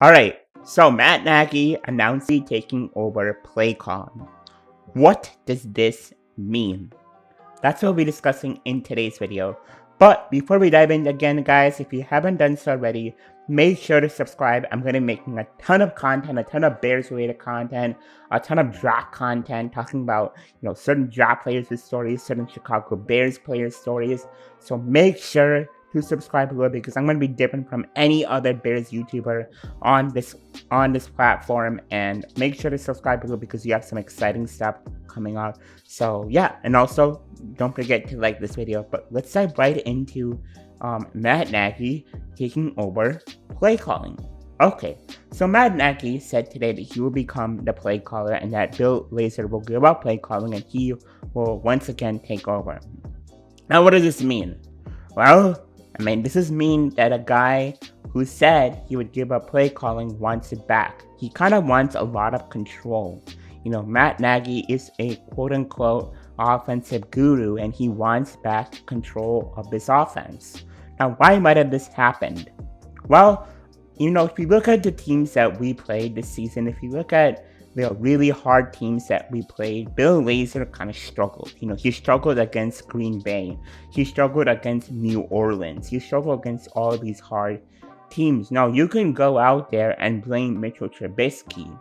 Alright, so Matt Nagy announced he taking over play calling. What does this mean? That's what we'll be discussing in today's video. But before we dive in again, guys, if you haven't done so already, make sure to subscribe. I'm going to be making a ton of content, a ton of Bears related content, a ton of draft content, talking about, certain draft players' stories, certain Chicago Bears players' stories. So make sure to subscribe below because I'm going to be different from any other Bears YouTuber on this platform. And make sure to subscribe below because you have some exciting stuff coming up. So yeah, and also don't forget to like this video. But let's dive right into Matt Nagy taking over play calling. Okay, so Matt Nagy said today that he will become the play caller and that Bill Lazor will give up play calling and he will once again take over. Now, what does this mean? Well, this is mean that a guy who said he would give up play calling wants it back. He kind of wants a lot of control. Matt Nagy is a quote-unquote offensive guru and he wants back control of this offense. Now, why might have this happened? Well, if you look at the teams that we played this season, if you look at the really hard teams that we played, Bill Lazor kind of struggled. He struggled against Green Bay. He struggled against New Orleans. He struggled against all of these hard teams. Now, you can go out there and blame Mitchell Trubisky.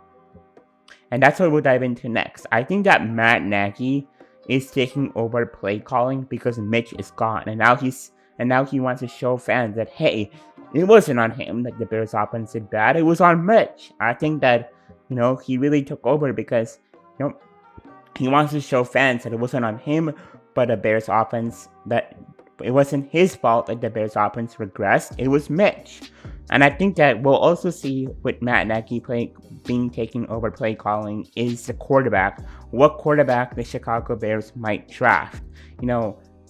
And that's what we'll dive into next. I think that Matt Nagy is taking over play calling because Mitch is gone. And now he wants to show fans that, hey, it wasn't on him that the Bears offense did bad. It was on Mitch. I think that he really took over because, he wants to show fans that it wasn't on him, but the Bears offense, that it wasn't his fault that the Bears offense regressed. It was Mitch. And I think that we'll also see with Matt Nagy taking over play calling is the quarterback. What quarterback the Chicago Bears might draft.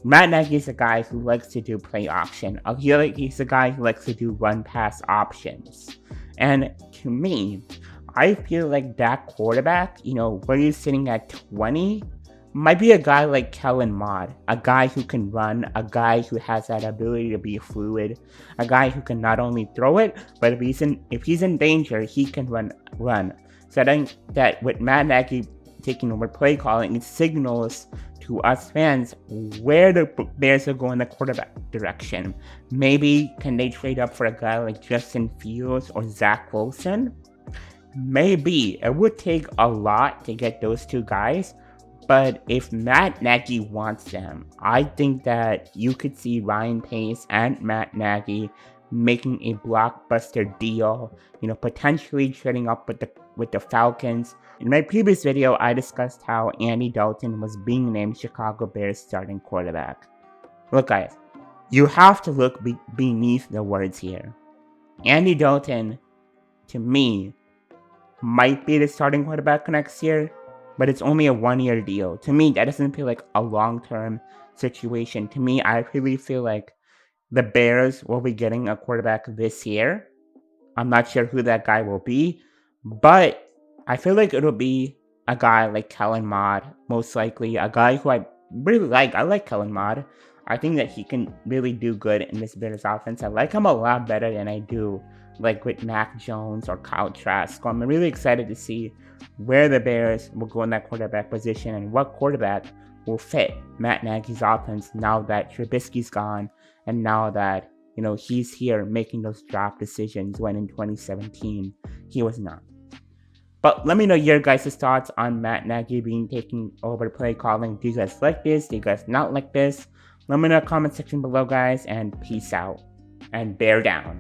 Matt Nagy is a guy who likes to do play action. He's a guy who likes to do run-pass options. And to me, I feel like that quarterback, where he's sitting at 20, might be a guy like Kellen Mond, a guy who can run, a guy who has that ability to be fluid, a guy who can not only throw it, but if he's in danger, he can run. So I think that with Matt Nagy taking over play calling, it signals to us fans where the Bears are going the quarterback direction. Maybe can they trade up for a guy like Justin Fields or Zach Wilson? Maybe. It would take a lot to get those two guys, but if Matt Nagy wants them, I think that you could see Ryan Pace and Matt Nagy making a blockbuster deal, potentially trading up with the Falcons. In my previous video, I discussed how Andy Dalton was being named Chicago Bears starting quarterback. Look, guys, you have to look beneath the words here. Andy Dalton, to me, might be the starting quarterback next year, but it's only a one-year deal. To me, that doesn't feel like a long-term situation. To me, I really feel like the Bears will be getting a quarterback this year. I'm not sure who that guy will be, but I feel like it'll be a guy like Kellen Mond, most likely. A guy who I really like. I like Kellen Mond. I think that he can really do good in this Bears offense. I like him a lot better than I do like with Mac Jones or Kyle Trask. So I'm really excited to see where the Bears will go in that quarterback position and what quarterback will fit Matt Nagy's offense now that Trubisky's gone and now that, he's here making those draft decisions when in 2017 he was not. But let me know your guys' thoughts on Matt Nagy taking over play calling. Do you guys like this? Do you guys not like this? Let me know in the comment section below, guys, and peace out and bear down.